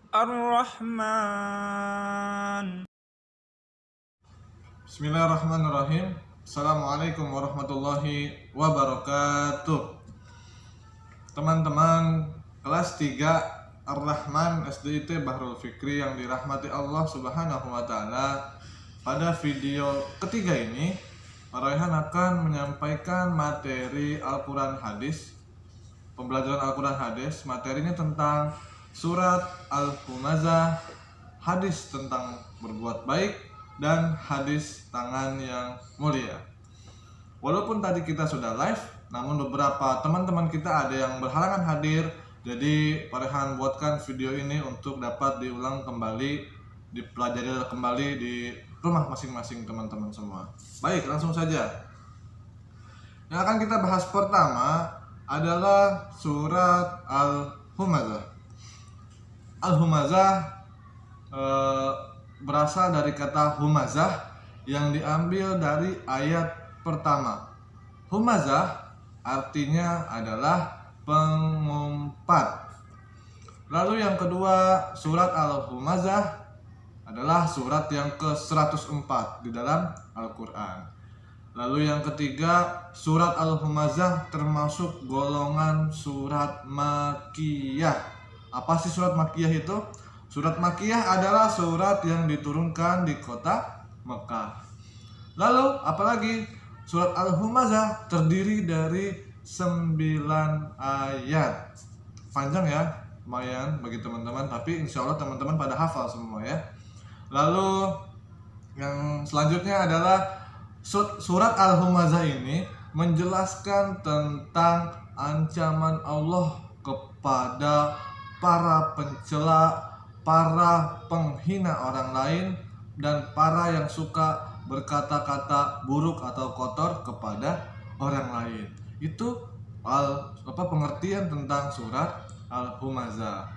Ar-Rahman. Bismillahirrahmanirrahim. Assalamualaikum warahmatullahi wabarakatuh. Teman-teman kelas 3 Ar-Rahman SDIT Bahrul Fikri yang dirahmati Allah Subhanahu wa taala. Pada video ketiga ini, Raihan akan menyampaikan materi Al-Qur'an hadis. Pembelajaran Al-Qur'an hadis, materinya tentang surat Al-Humazah, hadis tentang berbuat baik, dan hadis tangan yang mulia. Walaupun tadi kita sudah live, namun beberapa teman-teman kita ada yang berhalangan hadir. Jadi Parehan buatkan video ini untuk dapat diulang kembali, dipelajari kembali di rumah masing-masing teman-teman semua. Baik, langsung saja. Yang akan kita bahas pertama adalah surat Al-Humazah. Al-Humazah berasal dari kata humazah yang diambil dari ayat pertama. Humazah artinya adalah pengumpat. Lalu yang kedua, surat Al-Humazah adalah surat yang ke-104 di dalam Al-Quran. Lalu yang ketiga, surat Al-Humazah termasuk golongan surat Makkiyah. Apa sih surat Makkiyah itu? Surat Makkiyah adalah surat yang diturunkan di kota Mekah. Lalu apalagi? Surat Al-Humazah terdiri dari 9 ayat. Panjang ya, lumayan bagi teman-teman, tapi insya Allah teman-teman pada hafal semua ya. Lalu yang selanjutnya adalah surat Al-Humazah ini menjelaskan tentang ancaman Allah kepada para pencela, para penghina orang lain, dan para yang suka berkata-kata buruk atau kotor kepada orang lain. Itu pengertian tentang surat Al-Humazah.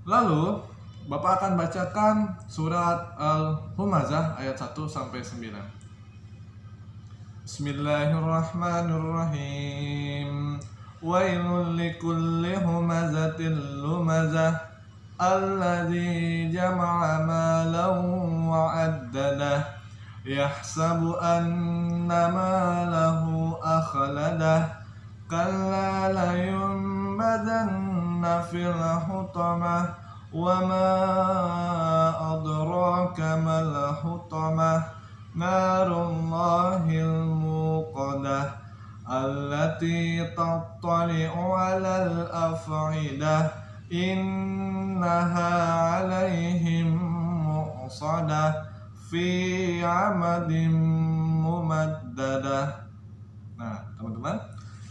Lalu Bapak akan bacakan surat Al-Humazah ayat 1 sampai 9. Bismillahirrahmanirrahim. Wailul likulli humazatil lumazah alladzi jama'a malan wa 'addadah yahsabu anna malahu akhladah kalla la yunbadanna fil hutamah wa ma adraka mal hutamah narullahil muqadah allati tattali'u 'alal af'idah innaha 'alaihim mu'sadah fi 'amadin mumaddadah. Nah, teman-teman,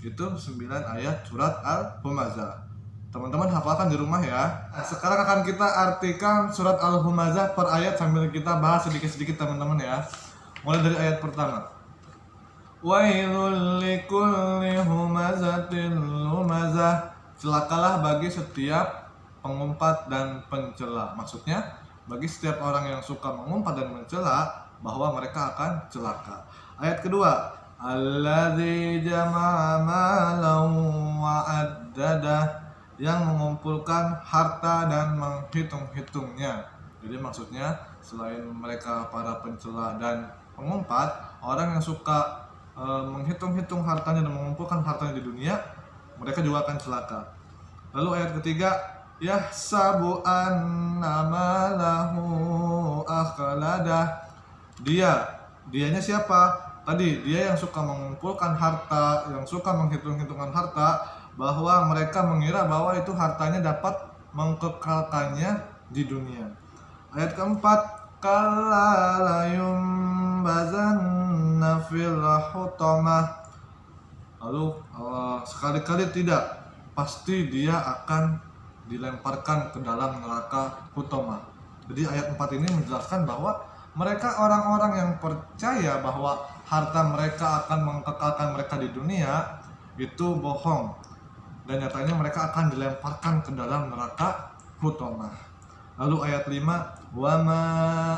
itu 9 ayat surat Al-Humazah. Teman-teman hafalkan di rumah ya. Sekarang akan kita artikan surat Al-Humazah per ayat sambil kita bahas sedikit-sedikit teman-teman ya. Mulai dari ayat pertama. Wailul likulli humazatil lumazah. Celakalah bagi setiap pengumpat dan pencela. Maksudnya bagi setiap orang yang suka mengumpat dan mencela bahwa mereka akan celaka. Ayat kedua, alladzi jama'a malan wa 'addadah, yang mengumpulkan harta dan menghitung-hitungnya. Jadi maksudnya selain mereka para pencela dan pengumpat, orang yang suka menghitung-hitung hartanya dan mengumpulkan hartanya di dunia, mereka juga akan celaka. Lalu ayat ketiga, yahsabu anna malahu akhladah. Dianya siapa? Tadi dia yang suka mengumpulkan harta, yang suka menghitung-hitungan harta, bahwa mereka mengira bahwa itu hartanya dapat mengkekalkannya di dunia. Ayat keempat, kalla la yumbazanna fil hutamah. Lalu sekali-kali tidak, pasti dia akan dilemparkan ke dalam neraka hutamah. Jadi ayat 4 ini menjelaskan bahwa mereka orang-orang yang percaya bahwa harta mereka akan mengkekalkan mereka di dunia itu bohong, dan nyatanya mereka akan dilemparkan ke dalam neraka hutamah. Lalu ayat 5, wa ma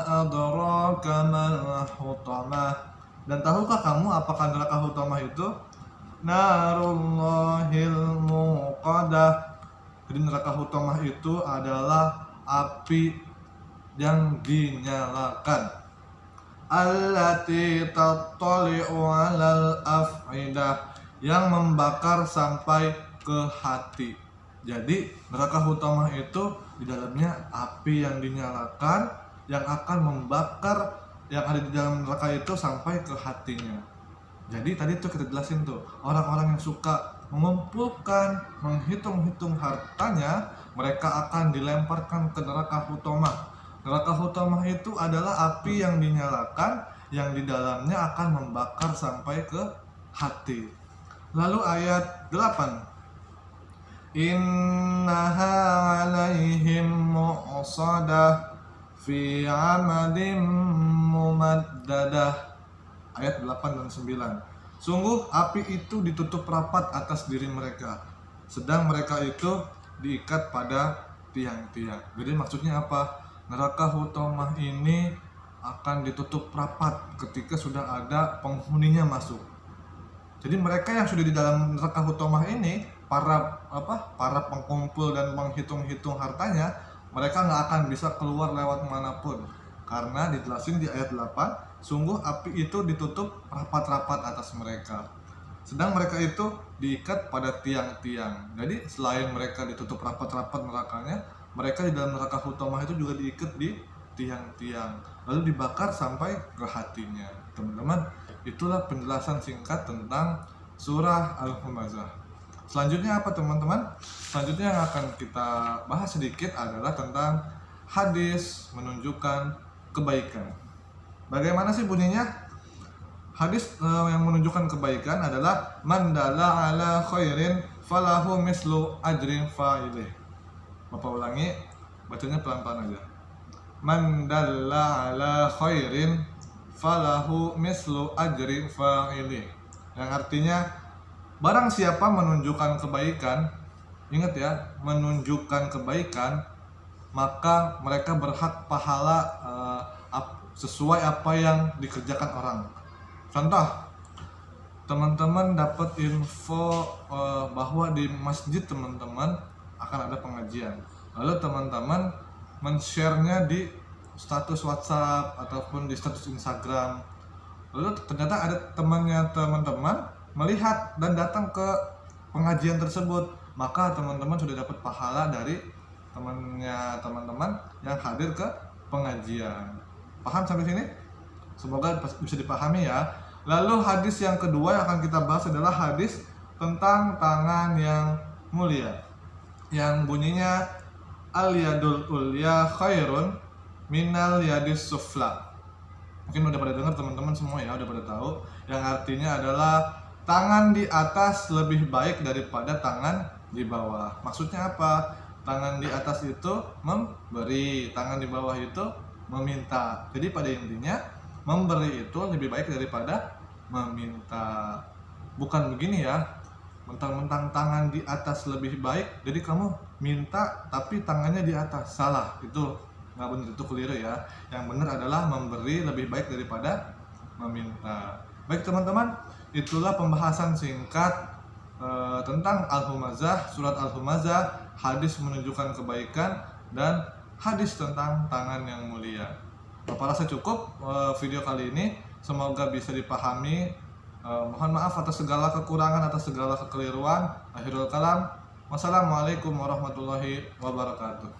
adraka mal hutamah. Dan tahukah kamu apakah neraka hutamah itu? Narullahil muqadah, Jadi neraka hutamah itu adalah api yang dinyalakan. Allati tattali'u 'alal af'idah, yang membakar sampai ke hati. Jadi neraka hutamah itu di dalamnya api yang dinyalakan yang akan membakar yang ada di dalam neraka itu sampai ke hatinya. Jadi tadi tuh kita jelasin tuh, orang-orang yang suka mengumpulkan, menghitung-hitung hartanya, mereka akan dilemparkan ke neraka hutamah. Neraka hutamah itu adalah api yang dinyalakan yang di dalamnya akan membakar sampai ke hati. Lalu ayat 8. Innaha 'alaihim mu'sadah fi 'amadim mumaddadah. Ayat 8 dan 9. Sungguh api itu ditutup rapat atas diri mereka, sedang mereka itu diikat pada tiang-tiang. Jadi maksudnya apa? Neraka hutamah ini akan ditutup rapat ketika sudah ada penghuninya masuk. Jadi mereka yang sudah di dalam neraka hutamah ini, para pengkumpul dan menghitung-hitung hartanya, mereka nggak akan bisa keluar lewat manapun. Karena dijelasin di ayat 8, sungguh api itu ditutup rapat-rapat atas mereka. Sedang mereka itu diikat pada tiang-tiang. Jadi selain mereka ditutup rapat-rapat nerakanya, mereka di dalam neraka hutamah itu juga diikat di tiang-tiang, lalu dibakar sampai ke hatinya. Teman-teman, itulah penjelasan singkat tentang surah Al-Humazah. Selanjutnya apa teman-teman? Selanjutnya yang akan kita bahas sedikit adalah tentang hadis menunjukkan kebaikan. Bagaimana sih bunyinya? Hadis yang menunjukkan kebaikan adalah man dalla ala khairin falahu mislu ajrin fa'ilih. Bapak ulangi, bacanya pelan-pelan aja. Man dalla ala khairin falahu mislu ajrin fa'ilih. Yang artinya barang siapa menunjukkan kebaikan, ingat ya, menunjukkan kebaikan, maka mereka berhak pahala sesuai apa yang dikerjakan orang. Contoh, teman-teman dapat info bahwa di masjid teman-teman akan ada pengajian. Lalu teman-teman men-share-nya di status WhatsApp ataupun di status Instagram. Lalu ternyata ada temannya teman-teman melihat dan datang ke pengajian tersebut, maka teman-teman sudah dapat pahala dari temannya teman-teman yang hadir ke pengajian. Paham sampai sini? Semoga bisa dipahami ya. Lalu hadis yang kedua yang akan kita bahas adalah hadis tentang tangan yang mulia, yang bunyinya al-yadul ulya khairun minal yadis sufla. Mungkin udah pada dengar teman-teman semua ya, udah pada tahu, yang artinya adalah tangan di atas lebih baik daripada tangan di bawah. Maksudnya apa? Tangan di atas itu memberi, tangan di bawah itu meminta. Jadi pada intinya memberi itu lebih baik daripada meminta. Bukan begini ya, mentang-mentang tangan di atas lebih baik, jadi kamu minta tapi tangannya di atas. Salah, itu nggak benar, itu keliru ya. Yang benar adalah memberi lebih baik daripada meminta. Baik teman-teman, itulah pembahasan singkat tentang Al-Humazah, surat Al-Humazah, hadis menunjukkan kebaikan, dan hadis tentang tangan yang mulia. Bapak rasa cukup video kali ini, semoga bisa dipahami. Mohon maaf atas segala kekurangan, atas segala kekeliruan. Akhirul kalam, wassalamualaikum warahmatullahi wabarakatuh.